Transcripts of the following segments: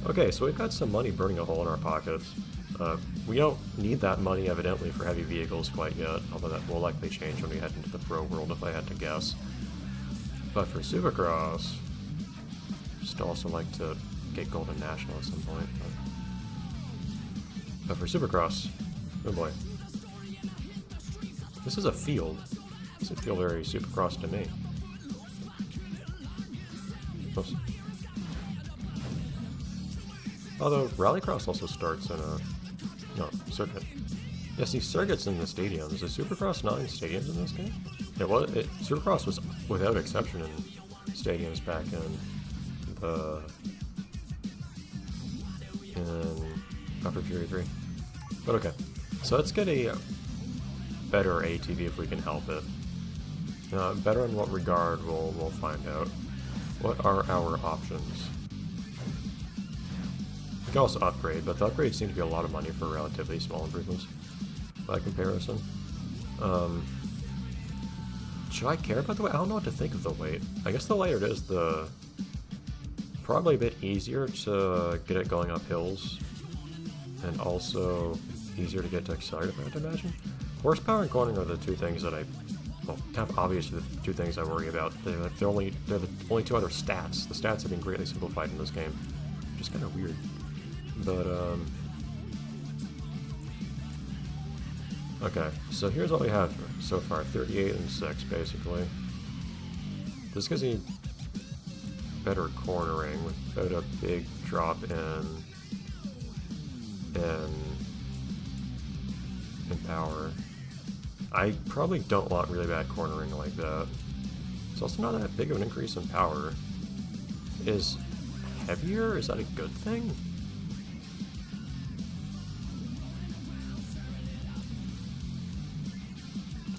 Okay, so we've got some money burning a hole in our pockets. We don't need that money, evidently, for heavy vehicles quite yet, although that will likely change when we head into the pro world, if I had to guess. But for Supercross, just also like to get Golden National at some point. But for Supercross, oh boy. This is a field. Does it feel very Supercross to me? Oops. Although Rallycross also starts in a circuit. Yeah, see, circuits in the stadiums. Is Supercross not in stadiums in this game? Supercross was without exception in stadiums back in Upper Fury 3. But okay, so let's get a better ATV if we can help it. Better in what regard, we'll find out. What are our options? We can also upgrade, but the upgrades seem to be a lot of money for relatively small improvements by comparison. Should I care about the weight? I don't know what to think of the weight. I guess the lighter it is, the probably a bit easier to get it going up hills, and also easier to get to accelerate, if I had to imagine. Horsepower and cornering are the two things that kind of obviously the two things I worry about. They're the only two other stats. The stats have been greatly simplified in this game, which is kind of weird. But okay, so here's what we have so far: 38 and 6, basically. This gives me better cornering without a big drop in power. I probably don't want really bad cornering like that. It's also not that big of an increase in power. Is heavier? Is that a good thing?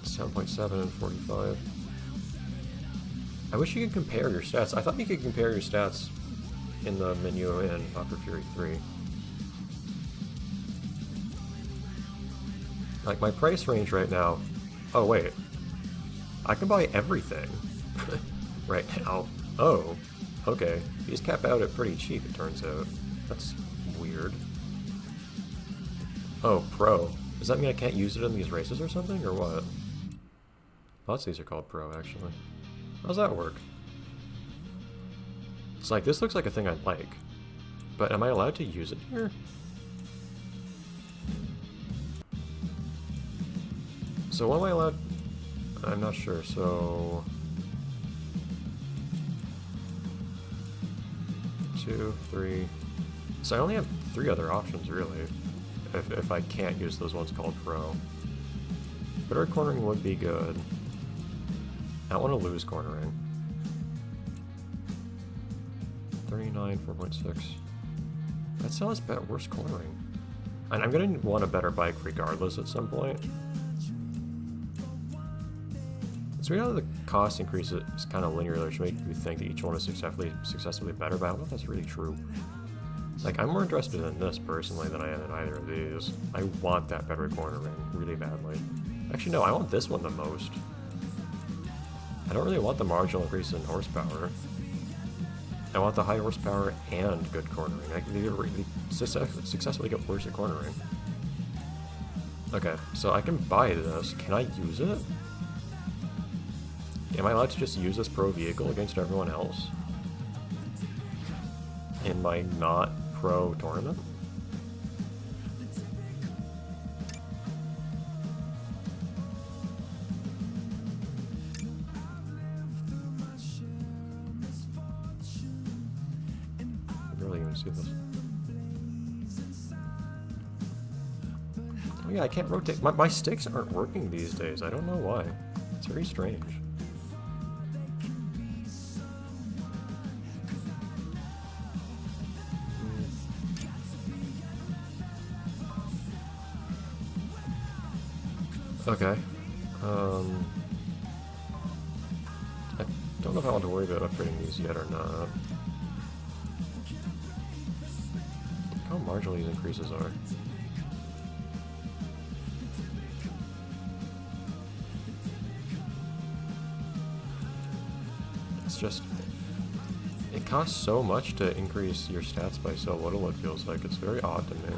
It's 7.7 and 45. I wish you could compare your stats. I thought you could compare your stats in the menu in Upper Fury 3. Like, my price range right now... Oh, wait. I can buy everything right now. Oh, okay. These cap out at pretty cheap, it turns out. That's weird. Oh, Pro. Does that mean I can't use it in these races or something, or what? Lots of these are called Pro, actually. How's that work? It's like, this looks like a thing I'd like. But am I allowed to use it here? So what am I allowed? I'm not sure, so... 2, 3... So I only have 3 other options, really, if I can't use those ones called Pro. Better cornering would be good. I don't want to lose cornering. 39, 4.6. That still has worse cornering. And I'm going to want a better bike regardless at some point. So we know the cost increase is kind of linear, which makes me think that each one is successfully better, but I don't know if that's really true. Like, I'm more interested in this personally than I am in either of these. I want that better cornering really badly. Actually, no, I want this one the most. I don't really want the marginal increase in horsepower. I want the high horsepower and good cornering. I can either successfully get worse at cornering. Okay, so I can buy this. Can I use it? Am I allowed to just use this pro vehicle against everyone else in my not pro tournament? I barely even see this. Oh yeah, I can't rotate. My sticks aren't working these days. I don't know why. It's very strange. Okay. I don't know if I want to worry about upgrading these yet or not. Look how marginal these increases are. It's just... It costs so much to increase your stats by so little, it feels like. It's very odd to me.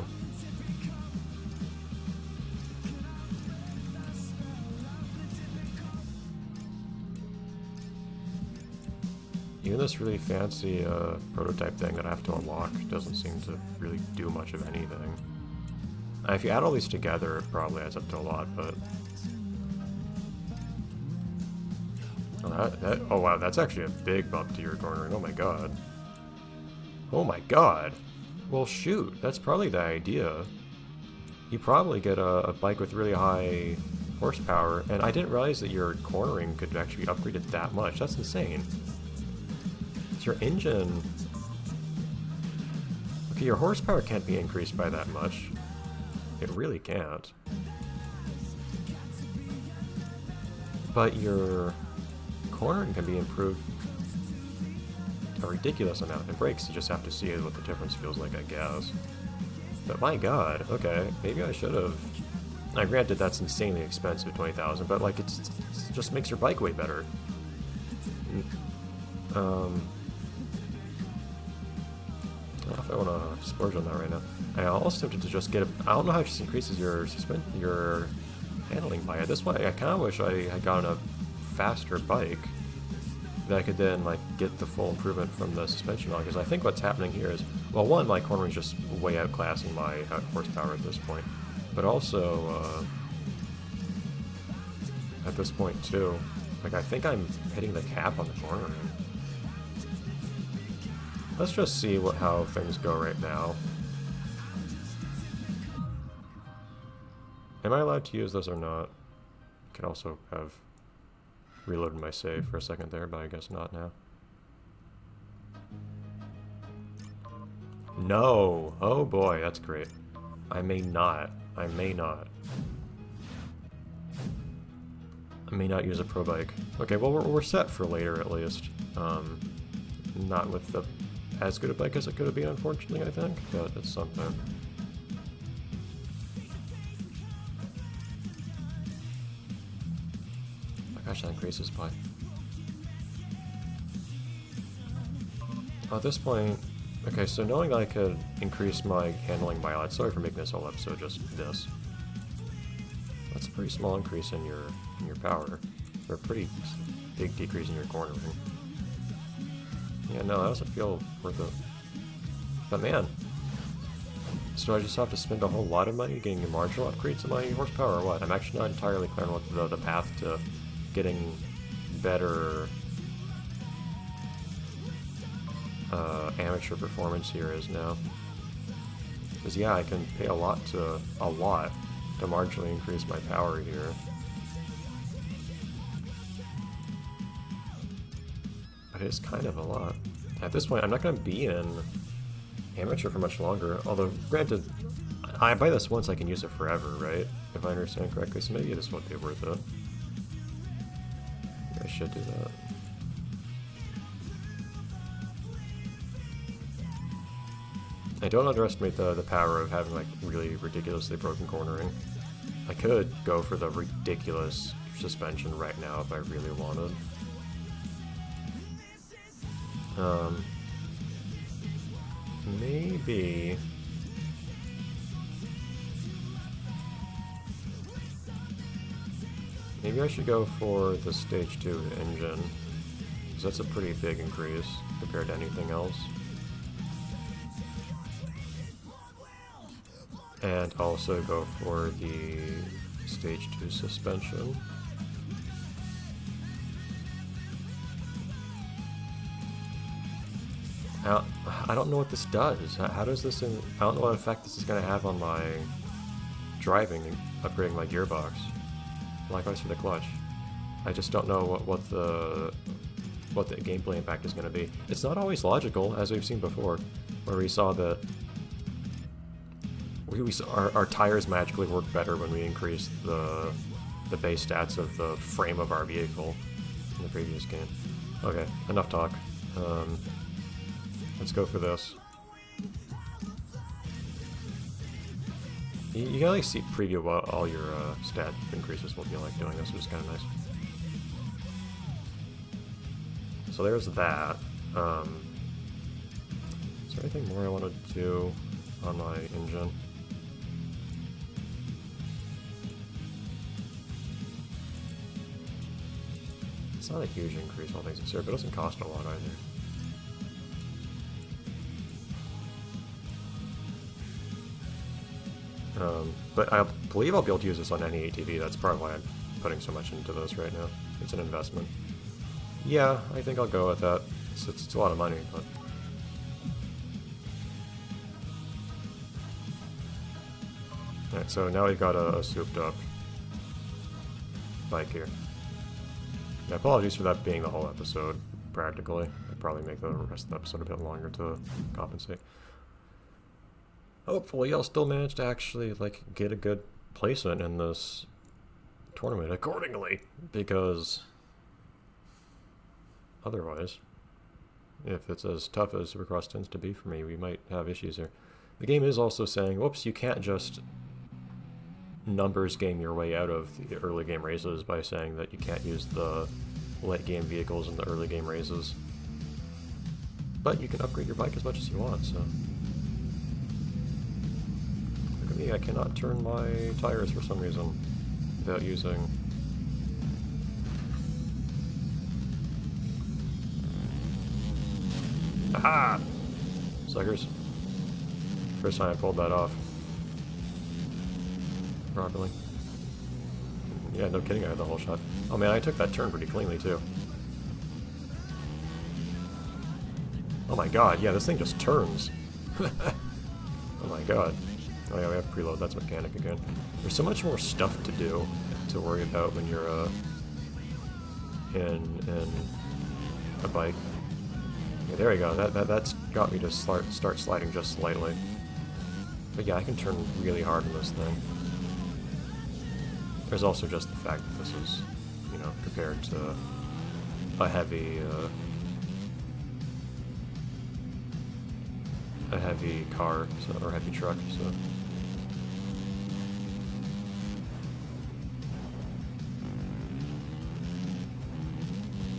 Even this really fancy prototype thing that I have to unlock doesn't seem to really do much of anything. If you add all these together, it probably adds up to a lot, but... Oh wow, that's actually a big bump to your cornering, oh my god. Oh my god! Well shoot, that's probably the idea. You probably get a bike with really high horsepower, and I didn't realize that your cornering could actually be upgraded that much, that's insane. Your engine... Okay, your horsepower can't be increased by that much. It really can't. But your cornering can be improved a ridiculous amount. In brakes, you just have to see what the difference feels like, I guess. But my god, okay, maybe I should have... Now, granted, that's insanely expensive, 20,000, but like, it just makes your bike way better. I don't know if I want to splurge on that right now. I'm almost tempted to just get a... I don't know how it just increases your handling by it. This way, I kind of wish I had gotten a faster bike that I could then like get the full improvement from the suspension on. Because I think what's happening here is, well, one, my cornering is just way outclassing my horsepower at this point, but also at this point too, like I think I'm hitting the cap on the cornering. Let's just see how things go right now. Am I allowed to use this or not? I could also have reloaded my save for a second there, but I guess not now. No! Oh boy, that's great. I may not. I may not use a pro bike. Okay, well we're set for later at least. Not with the as good a bike as it could have been, unfortunately, I think, but it's something. Oh my gosh, that increases by... At this point, okay, so knowing that I could increase my handling by a lot, sorry for making this whole episode just this. That's a pretty small increase in your power, or a pretty big decrease in your cornering. Yeah, no, that doesn't feel worth it. But man, so I just have to spend a whole lot of money getting marginal upgrades in my horsepower or what? I'm actually not entirely clear on what the path to getting better amateur performance here is now. Because yeah, I can pay a lot to marginally increase my power here. But it's kind of a lot. At this point, I'm not going to be in amateur for much longer, although, granted, I buy this once, I can use it forever, right? If I understand correctly, so maybe this won't be worth it. Maybe I should do that. I don't underestimate the power of having, like, really ridiculously broken cornering. I could go for the ridiculous suspension right now if I really wanted. Maybe... Maybe I should go for the Stage 2 engine, because that's a pretty big increase compared to anything else. And also go for the Stage 2 suspension. Now, I don't know what this does. How does this... I don't know what effect this is going to have on my driving, upgrading my gearbox. Likewise for the clutch. I just don't know what the gameplay impact is going to be. It's not always logical, as we've seen before, where we saw that our tires magically work better when we increase the base stats of the frame of our vehicle in the previous game. Okay, enough talk. Let's go for this. You can like see preview what all your stat increases will be like doing this, which is kind of nice. So there's that. Is there anything more I want to do on my engine? It's not a huge increase, all things considered, but it doesn't cost a lot either. But I believe I'll be able to use this on any ATV. That's probably why I'm putting so much into this right now. It's an investment. Yeah, I think I'll go with that. It's a lot of money, but... Alright, so now we've got a souped up bike here. Yeah, apologies for that being the whole episode, practically. I'd probably make the rest of the episode a bit longer to compensate. Hopefully I'll still manage to actually, like, get a good placement in this tournament accordingly, because otherwise, if it's as tough as Supercross tends to be for me, we might have issues here. The game is also saying, whoops, you can't just numbers game your way out of the early game races by saying that you can't use the late game vehicles in the early game races. But you can upgrade your bike as much as you want, so... Look at me, I cannot turn my tires for some reason without using... Aha! Suckers. First time I pulled that off properly. Yeah, no kidding, I had the whole shot. Oh man, I took that turn pretty cleanly too. Oh my god, yeah, this thing just turns. Oh my god. Oh yeah, we have preload, that's mechanic again. There's so much more stuff to do, to worry about when you're in a bike. Yeah, there we go, that's got me to start sliding just slightly. But yeah, I can turn really hard on this thing. There's also just the fact that this is, you know, compared to a heavy car, or heavy truck, so.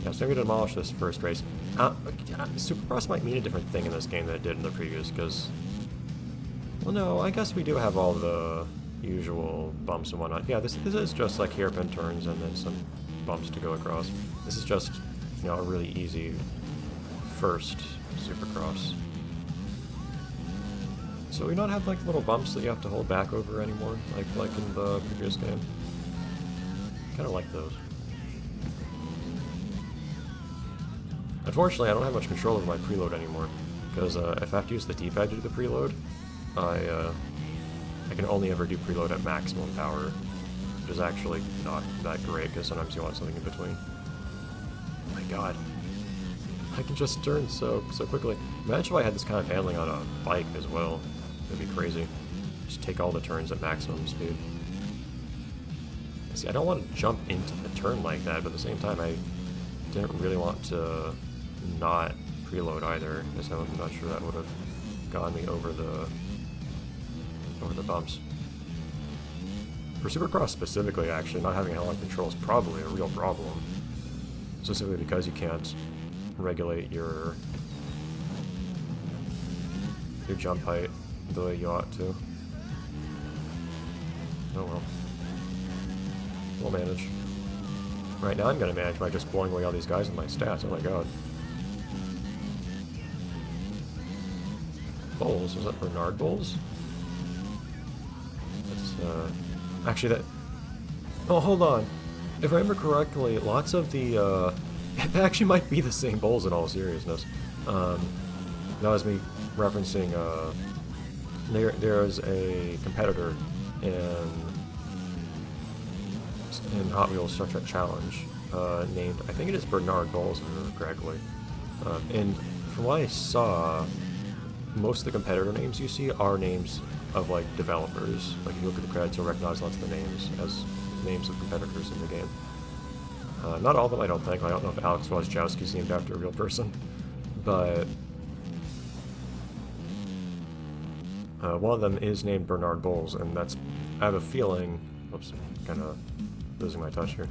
Yeah, so I'm going to demolish this first race. Supercross might mean a different thing in this game than it did in the previous, because... Well, no, I guess we do have all the usual bumps and whatnot. Yeah, this is just like hairpin turns and then some bumps to go across. This is just, you know, a really easy first Supercross. So we don't have like little bumps that you have to hold back over anymore, like in the previous game. Kind of like those. Unfortunately, I don't have much control over my preload anymore, because if I have to use the D-pad to do the preload, I can only ever do preload at maximum power, which is actually not that great, because sometimes you want something in between. Oh my god. I can just turn so quickly. Imagine if I had this kind of handling on a bike as well. It'd be crazy. Just take all the turns at maximum speed. See, I don't want to jump into the turn like that, but at the same time, I didn't really want to not preload either, because I'm not sure that would have gotten me over the bumps. For Supercross specifically, actually, not having handling control is probably a real problem. Specifically because you can't regulate your jump height the way you ought to. Oh well. We'll manage. Right now I'm gonna manage by just blowing away all these guys with my stats. Oh my god. Bowles, was that Bernard Bowles? That's, actually that... Oh, hold on. If I remember correctly, lots of the, it actually might be the same Bowles in all seriousness. That was me referencing, there's a competitor in Hot Wheels Star Trek Challenge, named, I think it is Bernard Bowles, if I remember correctly. And from what I saw, most of the competitor names you see are names of, like, developers. Like, if you look at the credits, you'll recognize lots of the names as names of competitors in the game. Not all of them, I don't think. I don't know if Alex Wojciechowski's named after a real person, but one of them is named Bernard Bowles, and that's, I have a feeling, oops, kind of losing my touch here.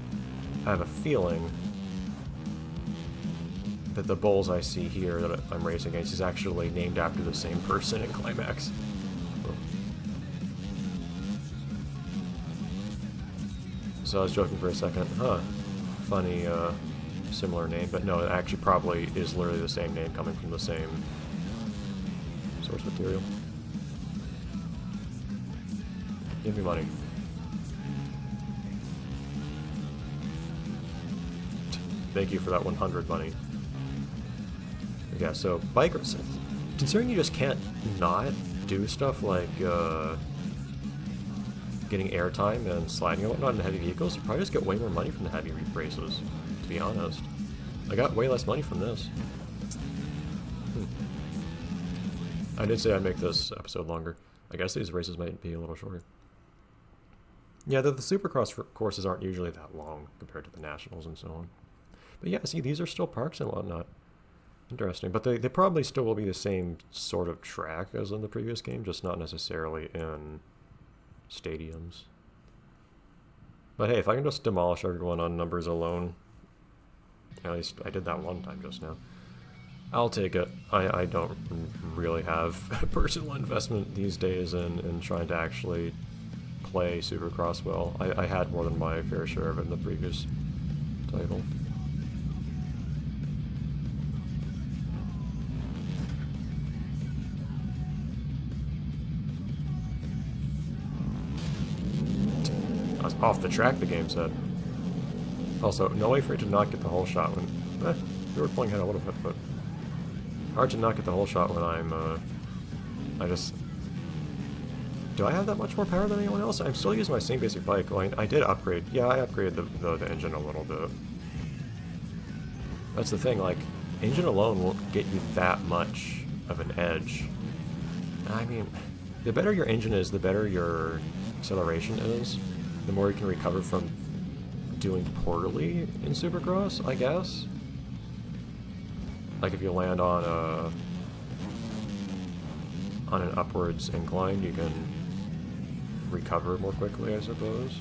I have a feeling that the bulls I see here that I'm racing against is actually named after the same person in Climax. So I was joking for a second, funny, similar name, but no, it actually probably is literally the same name coming from the same source material. Give me money. Thank you for that 100 money. Yeah, so bikers, considering you just can't not do stuff like getting airtime and sliding and whatnot in heavy vehicles, you probably just get way more money from the heavy races, to be honest. I got way less money from this. I did say I'd make this episode longer. I guess these races might be a little shorter. Yeah, the Supercross courses aren't usually that long compared to the Nationals and so on. But yeah, see, these are still parks and whatnot. Interesting, but they probably still will be the same sort of track as in the previous game, just not necessarily in stadiums. But hey, if I can just demolish everyone on numbers alone, at least I did that one time just now, I'll take it. I don't really have a personal investment these days in trying to actually play Supercross well. I had more than my fair share of it in the previous title. I was off the track, the game said. Also, no way for it to not get the whole shot when... we were pulling ahead a little bit, but... hard to not get the whole shot when I'm, I just... Do I have that much more power than anyone else? I'm still using my same basic bike. Well, I did upgrade. Yeah, I upgraded the engine a little bit. That's the thing, like, engine alone won't get you that much of an edge. I mean, the better your engine is, the better your acceleration is. The more you can recover from doing poorly in Supercross, I guess. Like if you land on an upwards incline, you can recover more quickly, I suppose.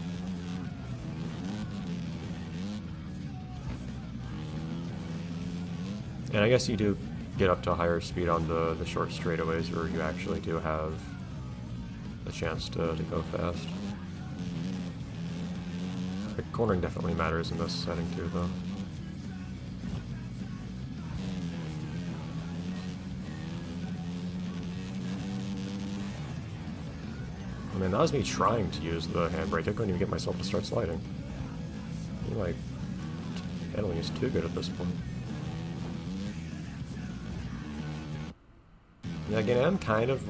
And I guess you do get up to a higher speed on the short straightaways where you actually do have a chance to go fast. The cornering definitely matters in this setting too, though. I mean, that was me trying to use the handbrake. I couldn't even get myself to start sliding. My handling is too good at this point. Yeah, again, I'm kind of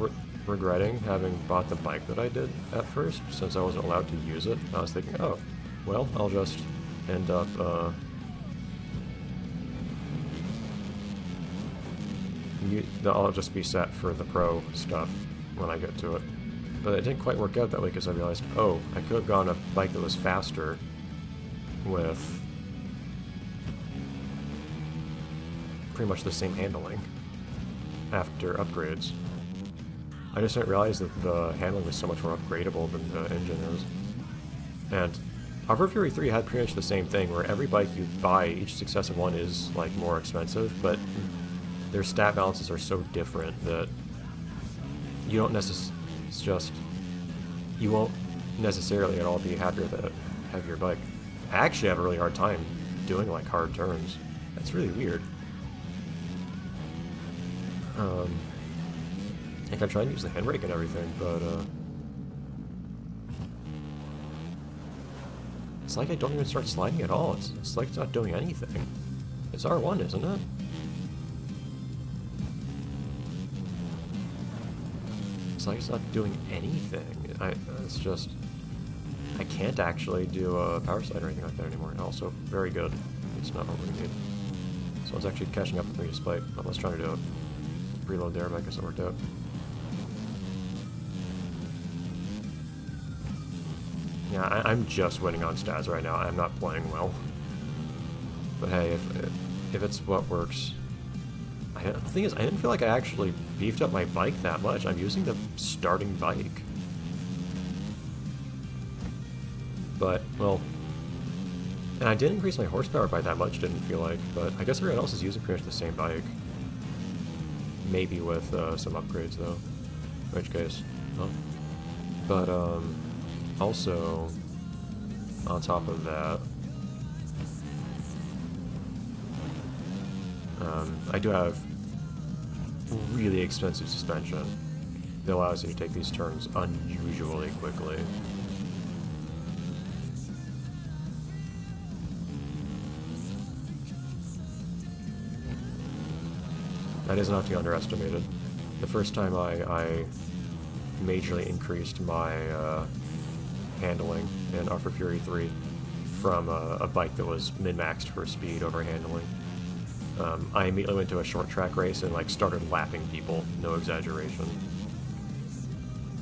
regretting having bought the bike that I did at first, since I wasn't allowed to use it. I was thinking, oh, well, I'll just end up, I'll just be set for the pro stuff when I get to it. But it didn't quite work out that way because I realized, oh, I could have gone a bike that was faster with pretty much the same handling after upgrades. I just didn't realize that the handling was so much more upgradable than the engine is. And Offroad Fury 3 had pretty much the same thing, where every bike you buy, each successive one is like more expensive, but their stat balances are so different that you don't you won't necessarily at all be happy with a heavier bike. I actually have a really hard time doing like hard turns. That's really weird. I can try and use the handbrake and everything, but it's like I don't even start sliding at all. It's like it's not doing anything. It's R1, isn't it? It's like it's not doing anything. It's just... I can't actually do a power slide or anything like that anymore. And also, very good. It's not what we need. So I was actually catching up with me despite I was trying to do it. Reload there, but I guess it worked out. Yeah, I'm just winning on stats right now. I'm not playing well. But hey, if it's what works... the thing is, I didn't feel like I actually beefed up my bike that much. I'm using the starting bike. But, well, And I didn't increase my horsepower by that much, didn't feel like, but I guess everyone else is using pretty much the same bike. Maybe with some upgrades, though. In which case, well. But, also, on top of that, I do have really expensive suspension that allows you to take these turns unusually quickly. That is not to be underestimated. The first time I majorly increased my handling in Offroad Fury 3 from a bike that was min-maxed for speed over handling, I immediately went to a short track race and like started lapping people, no exaggeration.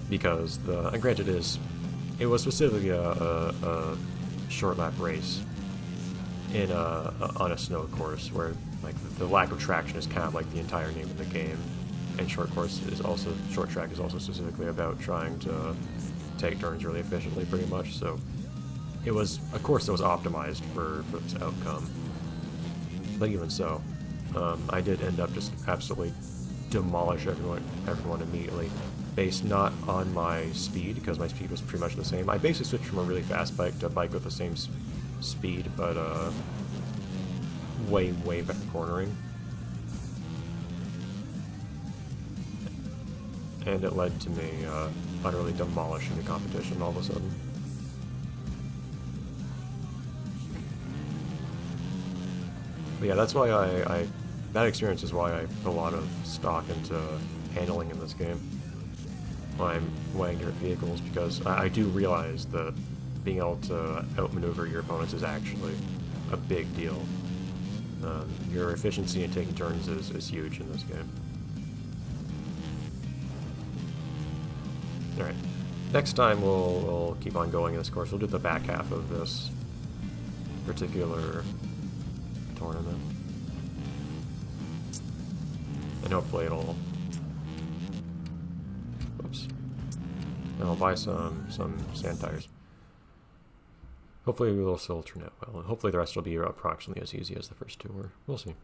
Because and granted it was specifically a short lap race in on a snow course where like the lack of traction is kind of like the entire name of the game, and short track is also specifically about trying to take turns really efficiently, pretty much. So it was a course that was optimized for this outcome. But even so, I did end up just absolutely demolish everyone immediately, based not on my speed, because my speed was pretty much the same. I basically switched from a really fast bike to a bike with the same speed, but way better cornering. And it led to me utterly demolishing the competition all of a sudden. But yeah, that's why that experience is why I put a lot of stock into handling in this game when I'm weighing different vehicles, because I do realize that being able to outmaneuver your opponents is actually a big deal. Your efficiency in taking turns is huge in this game. Alright, next time we'll keep on going in this course. We'll do the back half of this particular tournament. And hopefully it'll... Whoops. And I'll buy some sand tires. Hopefully it will still turn out well, and hopefully the rest will be approximately as easy as the first two were. We'll see.